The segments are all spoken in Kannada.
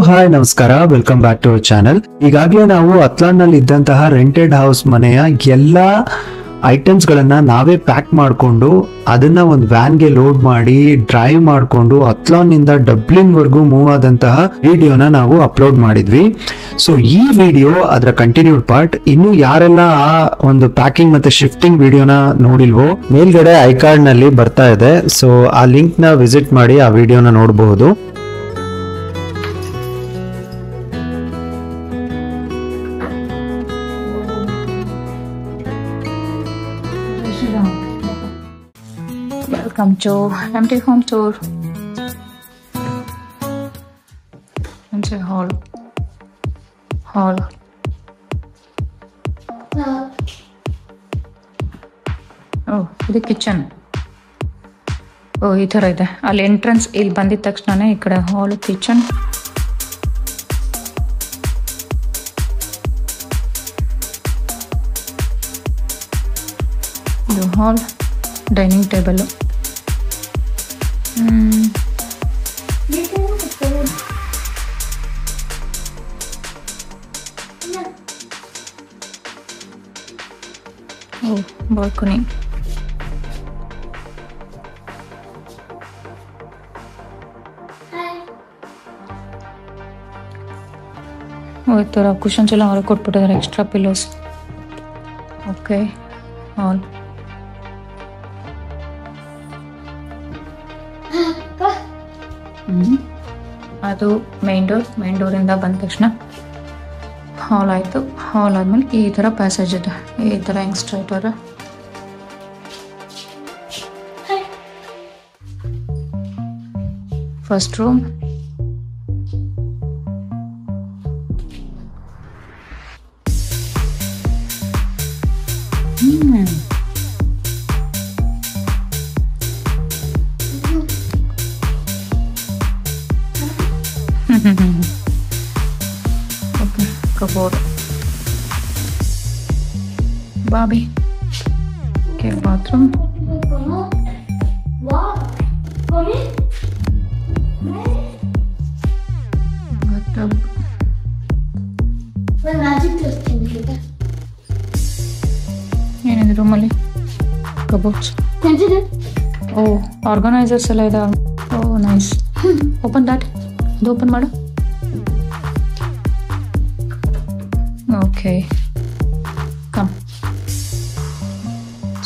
ಹಾಯ್ ನಮಸ್ಕಾರ, welcome back to our channel. ಈಗಾಗಲೇ ನಾವು ಅತ್ಲಾನ್ ನಲ್ಲಿ ಇದ್ದಂತಹ ರೆಂಟೆಡ್ ಹೌಸ್ ಮನೆಯ ಎಲ್ಲಾ ಐಟಮ್ಸ್ ಗಳನ್ನ ನಾವೇ ಪ್ಯಾಕ್ ಮಾಡಿಕೊಂಡು ಅದನ್ನ ಒಂದು ವ್ಯಾನ್ ಗೆ ಲೋಡ್ ಮಾಡಿ ಡ್ರೈವ್ ಮಾಡಿಕೊಂಡು ಅತ್ಲಾನ್ ನಿಂದ ಡಬ್ಲಿನ್ ವರೆಗೂ ಮೂವ್ ಆದಂತಹ ವಿಡಿಯೋನ ನಾವು ಅಪ್ಲೋಡ್ ಮಾಡಿದ್ವಿ. ಸೊ ಈ ವಿಡಿಯೋ ಅದರ ಕಂಟಿನ್ಯೂಡ್ ಪಾರ್ಟ್. ಇನ್ನು ಯಾರೆಲ್ಲ ಆ ಒಂದು ಪ್ಯಾಕಿಂಗ್ ಮತ್ತೆ ಶಿಫ್ಟಿಂಗ್ ವಿಡಿಯೋನ ನೋಡಿಲ್ವೋ ಮೇಲ್ಗಡೆ ಐ ಕಾರ್ಡ್ ನಲ್ಲಿ ಬರ್ತಾ ಇದೆ. ಸೊ ಆ ಲಿಂಕ್ ನ ವಿಸಿಟ್ ಮಾಡಿ ಆ ವಿಡಿಯೋನ ನೋಡಬಹುದು. Welcome to empty home tour. It's a hall. Oh, ಇದು ಕಿಚನ್. ಈ ಥರ ಇದೆ. ಅಲ್ಲಿ ಎಂಟ್ರೆನ್ಸ್ ಇಲ್ಲಿ ಬಂದಿದ ತಕ್ಷಣನೇ ಈ ಕಡೆ ಹಾಲ್, ಕಿಚನ್. ಇದು ಹಾಲ್, ಡೈನಿಂಗ್ ಟೇಬಲ್. ಬಾಲ್ಕನಿ. ಈ ಥರ ಕುಷನ್ಸ್ ಎಲ್ಲ ಹೊರಗೆ ಕೊಟ್ಬಿಟ್ಟಿದ್ದಾರೆ, ಎಕ್ಸ್ಟ್ರಾ ಪಿಲ್ಲೋಸ್. ಓಕೆ, ಹಾಲ್. ಅದು ಮೇನ್ ಡೋರಿಂದ ಬಂದ ತಕ್ಷಣ ಹಾಲ್ ಆಯಿತು. ಹಾಲ್ ಆದಮೇಲೆ ಈ ಥರ ಪ್ಯಾಸೇಜ್ ಇದೆ. ಈ ಥರ ಹೆಂಗ್ ಸ್ಟ್ರೈಟ್ ಅವರ first room. Okay, cupboard. Barbie. Okay, bathroom. Bathtub. ಏನಿದೆ ರೂಮಲ್ಲಿ? ಕಬೋರ್ಡ್ಸ್. ಓ, ಆರ್ಗನೈಸರ್ಸ್ ಎಲ್ಲ ಇದೆ. Oh nice. Open that. ಇದು ಓಪನ್ ಮಾಡು. Okay, come.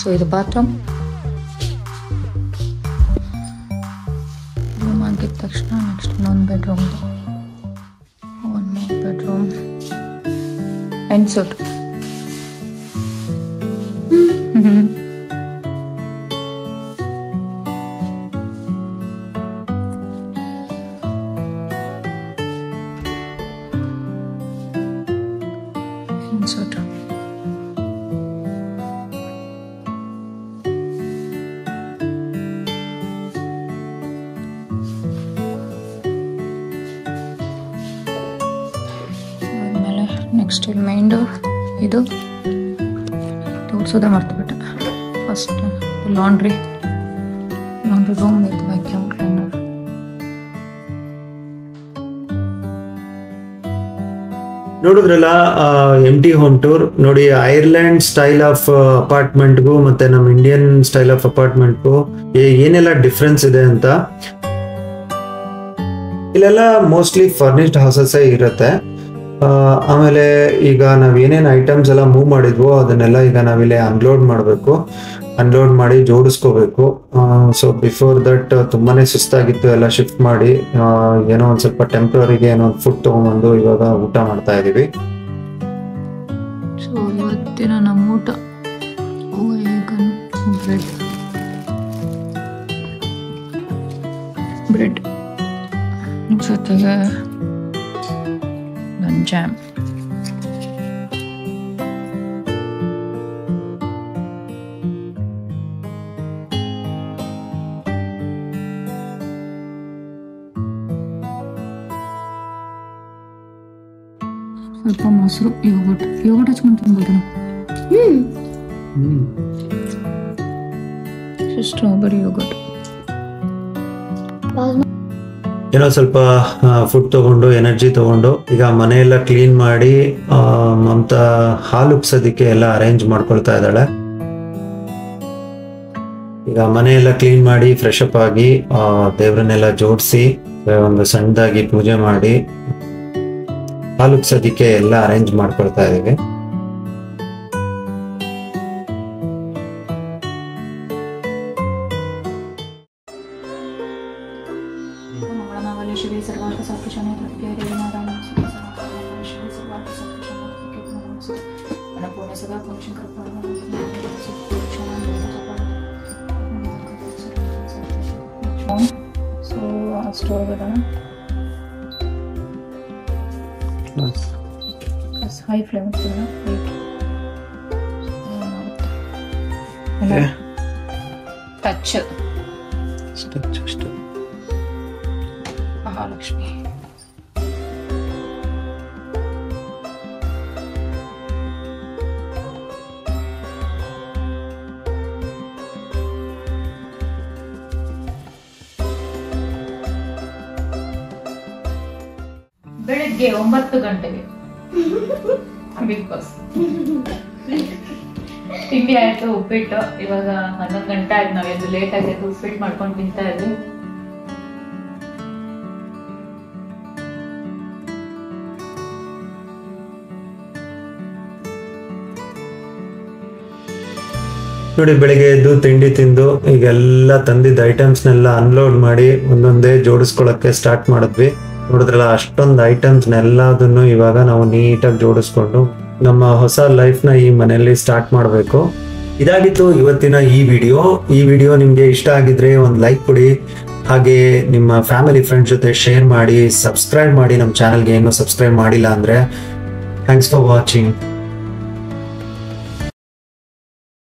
ಸೊ ಇದು ಬಾತ್ರೂಮ್. ರೂಮ್ ಆಗಿದ ತಕ್ಷಣ ನೆಕ್ಸ್ಟ್ ಇನ್ನೊಂದು bedroom. One more bedroom and suite. Insert. ಆಮೇಲೆ ನೆಕ್ಸ್ಟ್ ಇಲ್ಲಿ ಮೈನ್ ಡೋರ್. ಇದು ತೋರಿಸೋದೇ ಮರ್ತುಬಿಟ್ಟೆ. First laundry room with vacuum cleaner. ನೋಡಿದ್ರಲ್ಲ ಎಂಟಿ ಹೋಮ್ ಟೂರ್. ನೋಡಿ, ಐರ್ಲೆಂಡ್ ಸ್ಟೈಲ್ ಆಫ್ ಅಪಾರ್ಟ್ಮೆಂಟ್ಗೂ ಮತ್ತೆ ನಮ್ಮ ಇಂಡಿಯನ್ ಸ್ಟೈಲ್ ಆಫ್ ಅಪಾರ್ಟ್ಮೆಂಟ್ಗೂ ಏನೆಲ್ಲ ಡಿಫ್ರೆನ್ಸ್ ಇದೆ ಅಂತ. ಇಲ್ಲೆಲ್ಲ ಮೋಸ್ಟ್ಲಿ ಫರ್ನಿಶ್ಡ್ ಹೌಸಸ್ ಇರುತ್ತೆ. ಆಮೇಲೆ ಈಗ ನಾವ್ ಏನೇನ್ ಐಟಮ್ಸ್ ಎಲ್ಲ ಮೂವ್ ಮಾಡಿದ್ವೋ ಅದನ್ನೆಲ್ಲ ಈಗ ನಾವಿಲ್ಲಿ ಅನ್ಲೋಡ್ ಮಾಡಬೇಕು. ಅನ್ಲೋಡ್ ಮಾಡಿ ಜೋಡಿಸ್ಕೋಬೇಕು. ಸೊ ಬಿಫೋರ್ ದಟ್ ತುಂಬಾನೇ ಸುಸ್ತಾಗಿತ್ತು ಎಲ್ಲ ಶಿಫ್ಟ್ ಮಾಡಿ. ಏನೋ ಒಂದ್ ಸ್ವಲ್ಪ ಟೆಂಪ್ರರಿಗೆ ಏನೋ ಒಂದು ಫುಡ್ ತಗೊಂಡ್ಬಂದು ಇವಾಗ ಊಟ ಮಾಡ್ತಾ ಇದೀವಿ. ಸೊ ಇವತ್ತಿನ ನಮ್ಮ ಊಟ ಬ್ರೆಡ್ ಜೊತೆಗೆ ಜಾಮ್. ಸ್ವಲ್ಪ ಮೊಸರು, ಯೋಗಟ್ ಹಚ್ಕೊಂಡು ತಿನ್ಬೋದು. Strawberry yoghurt. ಏನೋ ಸ್ವಲ್ಪ ಫುಡ್ ತಗೊಂಡು ಎನರ್ಜಿ ತಗೊಂಡು ಈಗ ಮನೆಯೆಲ್ಲ ಕ್ಲೀನ್ ಮಾಡಿ ಮಮತಾ ಹಾಲು ಉಪ್ಸೋದಕ್ಕೆ ಎಲ್ಲ ಅರೇಂಜ್ ಮಾಡ್ಕೊಳ್ತಾ ಇದ್ದಾಳೆ. ಈಗ ಮನೆಯೆಲ್ಲ ಕ್ಲೀನ್ ಮಾಡಿ ಫ್ರೆಶ್ ಅಪ್ ಆಗಿ ದೇವ್ರನ್ನೆಲ್ಲ ಜೋಡಿಸಿ ಒಂದು ಸಣ್ಣದಾಗಿ ಪೂಜೆ ಮಾಡಿ ಹಾಲು ಉಪ್ಸೋದಕ್ಕೆ ಎಲ್ಲ ಅರೇಂಜ್ ಮಾಡ್ಕೊಳ್ತಾ ಇದೀವಿ. ಸ್ಟೋವ್ ಇಡೋಣ. High flame touch Mahalakshmi. ಬೆಳಿಗ್ಗೆ 9 ಗಂಟೆಗೆ ಬಿಗ್ ಬಾಸ್ ತಿಂಡಿ ಆಯ್ತು, ಉಪ್ಪಿಟ್ಟು. ಇವಾಗ 11 ಗಂಟೆ ಆಯ್ತು, ನಾವೆದ್ದು ಲೇಟ್ ಆಗಿದ್ದು ಉಪ್ಪಿಟ್ಟು ಮಾಡ್ಕೊಂಡು ತಿಂತಾ ಇದ್ವಿ. ನೋಡಿ, ಬೆಳಿಗ್ಗೆ ಎದ್ದು ತಿಂಡಿ ತಿಂದು ಈಗೆಲ್ಲ ತಂದಿದ್ದ ಐಟಮ್ಸ್ನೆಲ್ಲ ಅನ್ಲೋಡ್ ಮಾಡಿ ಒಂದೊಂದೇ ಜೋಡಿಸ್ಕೊಳಕ್ಕೆ ಸ್ಟಾರ್ಟ್ ಮಾಡಿದ್ವಿ. ನೋಡಿದ್ರಲ್ಲ, ಅಷ್ಟೊಂದು ಐಟಮ್ಸ್ನೆಲ್ಲದನ್ನು ಇವಾಗ ನಾವು ನೀಟಾಗಿ ಜೋಡಿಸ್ಕೊಂಡು ನಮ್ಮ ಹೊಸ ಲೈಫ್ನ ಈ ಮನೆಯಲ್ಲಿ ಸ್ಟಾರ್ಟ್ ಮಾಡಬೇಕು. ಇದಾಗಿತ್ತು ಇವತ್ತಿನ ಈ ವಿಡಿಯೋ ನಿಮಗೆ ಇಷ್ಟ ಆಗಿದ್ರೆ ಒಂದು ಲೈಕ್ ಕೊಡಿ, ಹಾಗೆ ನಿಮ್ಮ ಫ್ಯಾಮಿಲಿ ಫ್ರೆಂಡ್ಸ್ ಜೊತೆ ಶೇರ್ ಮಾಡಿ, ಸಬ್ಸ್ಕ್ರೈಬ್ ಮಾಡಿ ನಮ್ಮ ಚಾನಲ್ಗೆ. ಏನು ಸಬ್ಸ್ಕ್ರೈಬ್ ಮಾಡಿಲ್ಲ ಅಂದರೆ ಥ್ಯಾಂಕ್ಸ್ ಫಾರ್ ವಾಚಿಂಗ್.